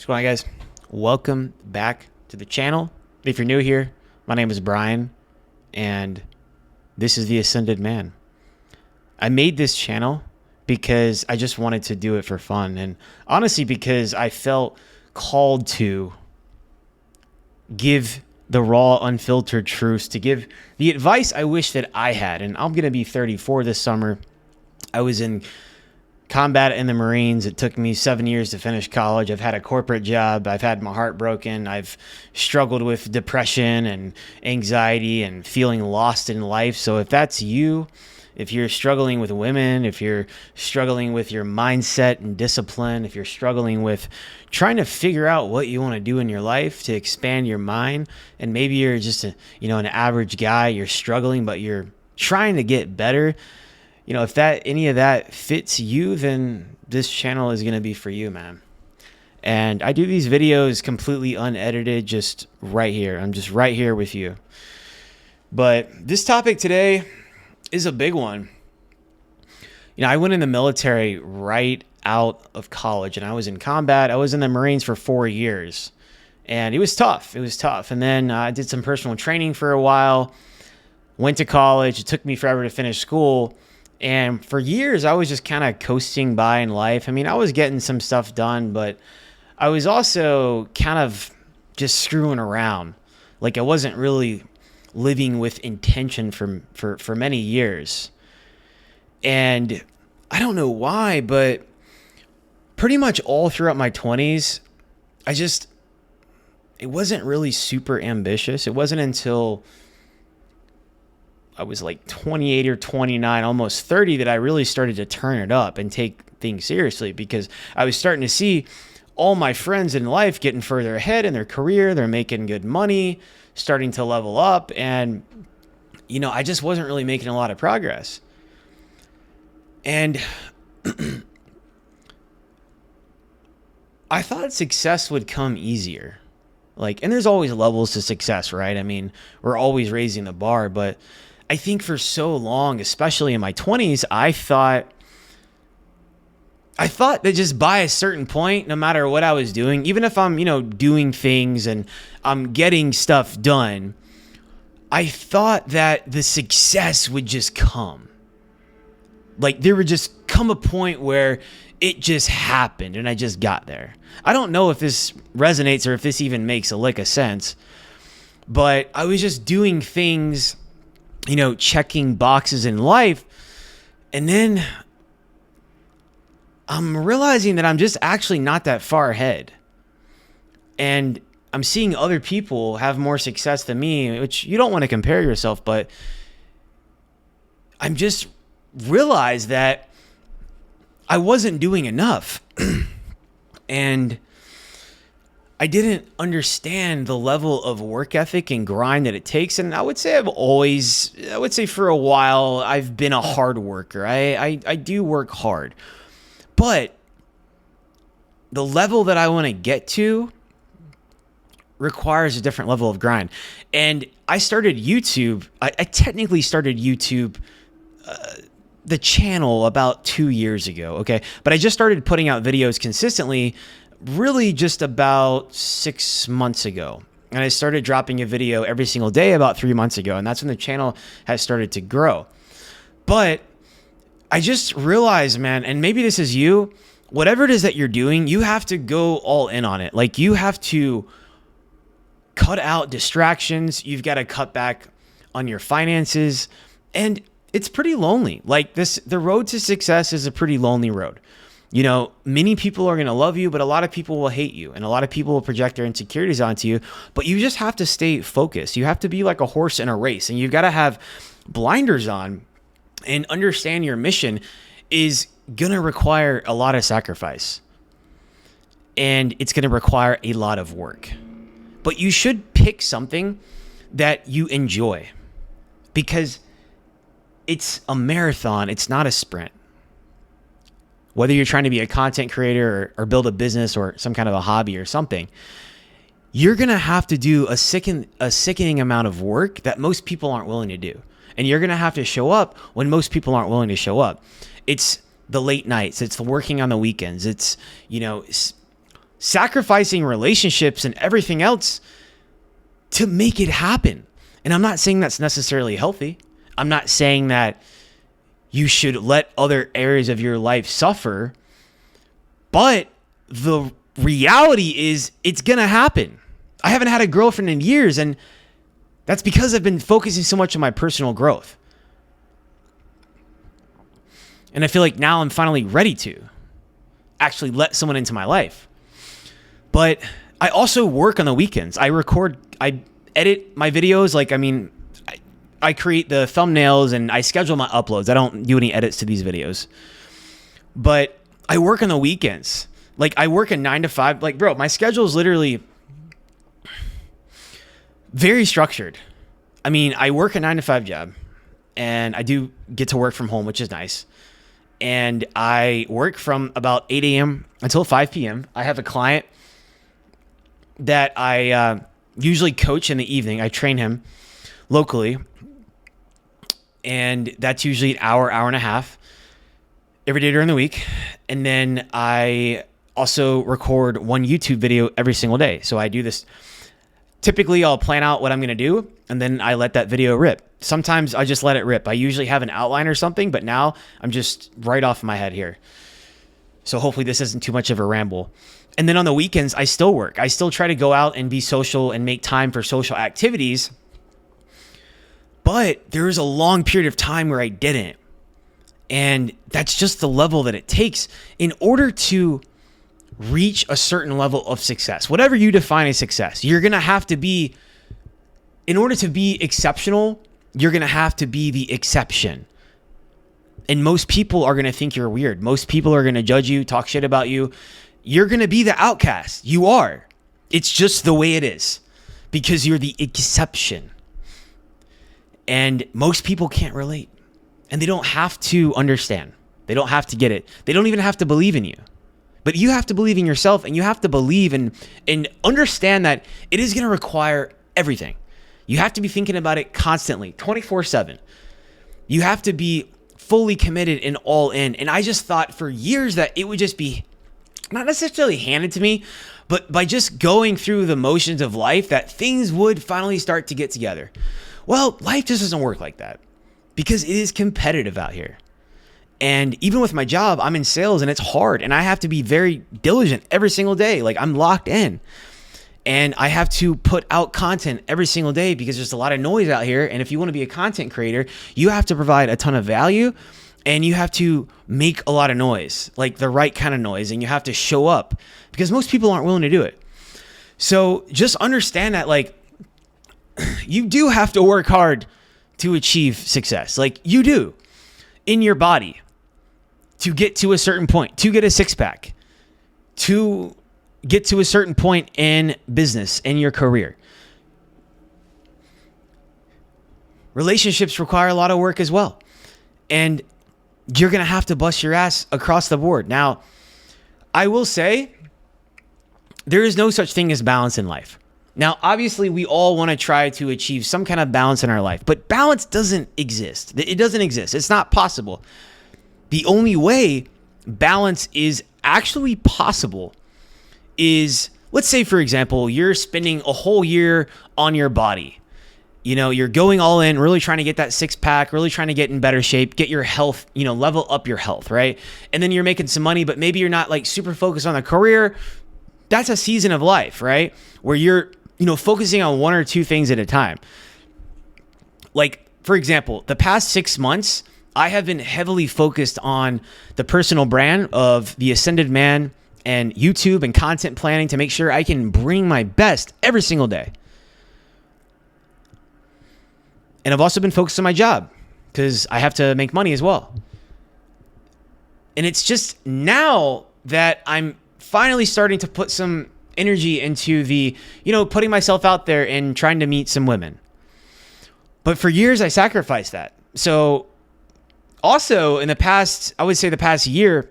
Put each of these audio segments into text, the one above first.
What's going on, guys? Welcome back to the channel. If you're new here, my name is Brian, and this is The Ascended Man. I made this channel because I just wanted to do it for fun, and honestly because I felt called to give the raw, unfiltered truths, to give the advice I wish that I had. And I'm going to be 34 this summer. I was in combat in the Marines. It took me 7 years to finish college. I've had a corporate job. I've had my heart broken. I've struggled with depression and anxiety and feeling lost in life. So if that's you, if you're struggling with women, if you're struggling with your mindset and discipline, if you're struggling with trying to figure out what you want to do in your life to expand your mind, and maybe you're just an average guy, you're struggling, but you're trying to get better, if any of that fits you, then this channel is going to be for you, man. And I do these videos completely unedited, just right here. I'm just right here with you. But this topic today is a big one. I went in the military right out of college, and I was in combat. I was in the Marines for 4 years, and it was tough. And then I did some personal training for a while, went to college. It took me forever to finish school. And for years, I was just kind of coasting by in life. I mean, I was getting some stuff done, but I was also kind of just screwing around. Like, I wasn't really living with intention for many years. And I don't know why, but pretty much all throughout my 20s, it wasn't really super ambitious. It wasn't until I was like 28 or 29, almost 30, that I really started to turn it up and take things seriously, because I was starting to see all my friends in life getting further ahead in their career. They're making good money, starting to level up. And, I just wasn't really making a lot of progress. And I thought success would come easier. And there's always levels to success, right? I mean, we're always raising the bar, but I think for so long, especially in my 20s, I thought that just by a certain point, no matter what I was doing, even if I'm, doing things and I'm getting stuff done, I thought that the success would just come. There would just come a point where it just happened and I just got there. I don't know if this resonates or if this even makes a lick of sense, but I was just doing things, checking boxes in life. And then I'm realizing that I'm just actually not that far ahead. And I'm seeing other people have more success than me, which you don't want to compare yourself, but I'm just realized that I wasn't doing enough. And I didn't understand the level of work ethic and grind that it takes. And I would say for a while, I've been a hard worker. I do work hard. But the level that I want to get to requires a different level of grind. And I started YouTube. I technically started YouTube, the channel, about 2 years ago. Okay. But I just started putting out videos consistently really just about 6 months ago. And I started dropping a video every single day about 3 months ago. And that's when the channel has started to grow. But I just realized, man, and maybe this is you, whatever it is that you're doing, you have to go all in on it. You have to cut out distractions. You've got to cut back on your finances. And it's pretty lonely. The road to success is a pretty lonely road. Many people are going to love you, but a lot of people will hate you, and a lot of people will project their insecurities onto you. But you just have to stay focused. You have to be like a horse in a race, and you've got to have blinders on and understand your mission is going to require a lot of sacrifice, and it's going to require a lot of work. But you should pick something that you enjoy, because it's a marathon. It's not a sprint. Whether you're trying to be a content creator or build a business or some kind of a hobby or something, you're going to have to do a sickening amount of work that most people aren't willing to do. And you're going to have to show up when most people aren't willing to show up. It's the late nights. It's the working on the weekends. It's, sacrificing relationships and everything else to make it happen. And I'm not saying that's necessarily healthy. I'm not saying that you should let other areas of your life suffer. But the reality is it's going to happen. I haven't had a girlfriend in years, and that's because I've been focusing so much on my personal growth. And I feel like now I'm finally ready to actually let someone into my life. But I also work on the weekends. I edit my videos. I create the thumbnails and I schedule my uploads. I don't do any edits to these videos. But I work on the weekends. Like, I work a 9 to 5. Like, bro, my schedule is literally very structured. I mean, I work a 9 to 5 job, and I do get to work from home, which is nice. And I work from about 8 a.m. until 5 p.m. I have a client that I usually coach in the evening. I train him locally, and that's usually an hour and a half every day during the week. And then I also record one YouTube video every single day. So I do this. Typically, I'll plan out what I'm going to do, and then I let that video rip. Sometimes I just let it rip. I usually have an outline or something, but now I'm just right off my head here. So hopefully this isn't too much of a ramble. And then on the weekends, I still work. I still try to go out and be social and make time for social activities. But there was a long period of time where I didn't. And that's just the level that it takes in order to reach a certain level of success. Whatever you define as success, you're going to have to be, in order to be exceptional, you're going to have to be the exception. And most people are going to think you're weird. Most people are going to judge you, talk shit about you. You're going to be the outcast. You are. It's just the way it is because you're the exception. And most people can't relate, and they don't have to understand. They don't have to get it. They don't even have to believe in you. But you have to believe in yourself, and you have to believe and understand that it is going to require everything. You have to be thinking about it constantly, 24/7. You have to be fully committed and all in. And I just thought for years that it would just be not necessarily handed to me, but by just going through the motions of life, that things would finally start to get together. Well, life just doesn't work like that because it is competitive out here. And even with my job, I'm in sales and it's hard, and I have to be very diligent every single day. Like, I'm locked in, and I have to put out content every single day because there's a lot of noise out here. And if you want to be a content creator, you have to provide a ton of value, and you have to make a lot of noise, like the right kind of noise, and you have to show up because most people aren't willing to do it. So just understand that, like, you do have to work hard to achieve success. Like, you do in your body. To get to a certain point, to get a six-pack, to get to a certain point in business, in your career. Relationships require a lot of work as well. And you're going to have to bust your ass across the board. Now, I will say there is no such thing as balance in life. Now, obviously, we all want to try to achieve some kind of balance in our life, but balance doesn't exist. It doesn't exist. It's not possible. The only way balance is actually possible is, let's say, for example, you're spending a whole year on your body. You know, you're going all in, really trying to get that six pack, really trying to get in better shape, get your health, level up your health, right? And then you're making some money, but maybe you're not like super focused on the career. That's a season of life, right? Where you're, focusing on one or two things at a time. Like, for example, the past 6 months, I have been heavily focused on the personal brand of The Ascended Man and YouTube and content planning to make sure I can bring my best every single day. And I've also been focused on my job because I have to make money as well. And it's just now that I'm finally starting to put some energy into the, putting myself out there and trying to meet some women. But for years, I sacrificed that. So also, in the past year,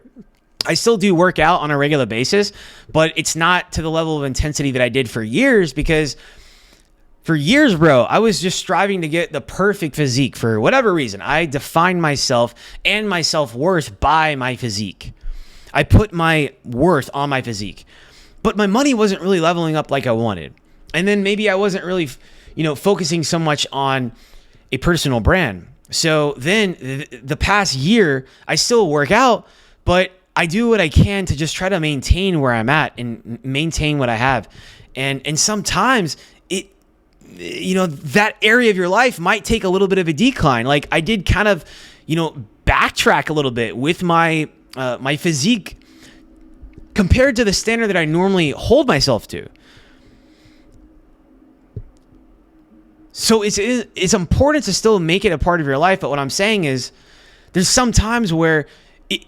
I still do work out on a regular basis, but it's not to the level of intensity that I did for years because for years, bro, I was just striving to get the perfect physique for whatever reason. I defined myself and my self-worth by my physique. I put my worth on my physique. but my money wasn't really leveling up like I wanted. And then maybe I wasn't really, focusing so much on a personal brand. So then the past year, I still work out, but I do what I can to just try to maintain where I'm at and maintain what I have. And sometimes that area of your life might take a little bit of a decline. Like I did kind of, backtrack a little bit with my physique compared to the standard that I normally hold myself to. So it's important to still make it a part of your life. But what I'm saying is there's some times where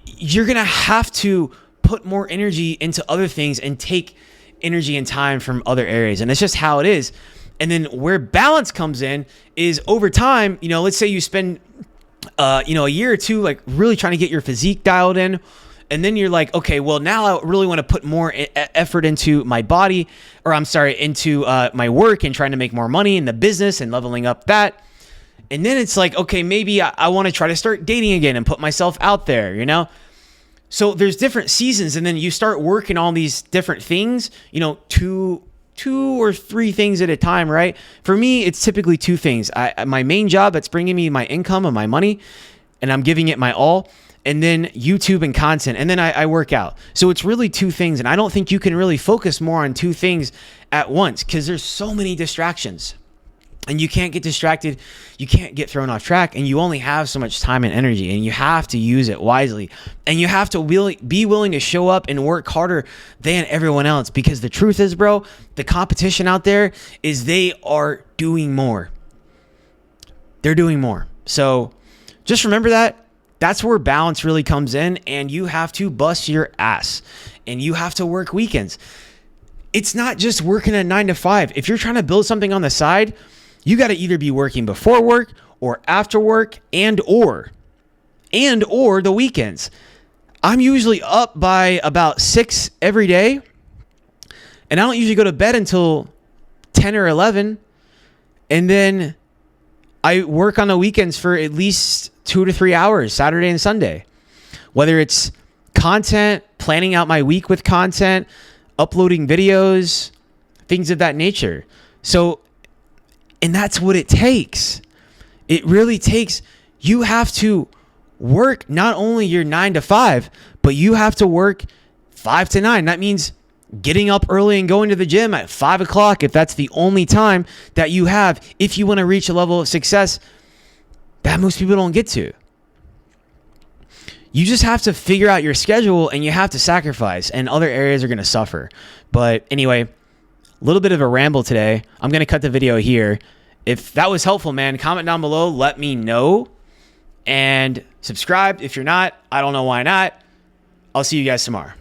you're going to have to put more energy into other things and take energy and time from other areas. And it's just how it is. And then where balance comes in is over time, let's say you spend, a year or two, like really trying to get your physique dialed in. And then you're like, okay, well now I really want to put more effort into my body, into my work and trying to make more money in the business and leveling up that. And then it's like, okay, maybe I want to try to start dating again and put myself out there, So there's different seasons, and then you start working on these different things, two or three things at a time, right? For me, it's typically two things. My main job that's bringing me my income and my money, and I'm giving it my all. And then YouTube and content, and then I work out. So it's really two things, and I don't think you can really focus more on two things at once because there's so many distractions. And you can't get distracted, you can't get thrown off track, and you only have so much time and energy, and you have to use it wisely. And you have to be willing to show up and work harder than everyone else, because the truth is, bro, the competition out there is they are doing more. They're doing more. So just remember that. That's where balance really comes in, and you have to bust your ass, and you have to work weekends. It's not just working a 9 to 5. If you're trying to build something on the side, you got to either be working before work or after work and or the weekends. I'm usually up by about 6 every day, and I don't usually go to bed until 10 or 11. And then I work on the weekends for at least 2 to 3 hours, Saturday and Sunday. Whether it's content, planning out my week with content, uploading videos, things of that nature. So, and that's what it takes. It really takes, you have to work not only your 9 to 5, but you have to work 5 to 9. That means getting up early and going to the gym at 5 o'clock if that's the only time that you have, if you want to reach a level of success that most people don't get to. You just have to figure out your schedule, and you have to sacrifice, and other areas are going to suffer. But anyway, a little bit of a ramble today. I'm going to cut the video here. If that was helpful, man, comment down below, let me know, and subscribe if you're not. I don't know why not. I'll see you guys tomorrow.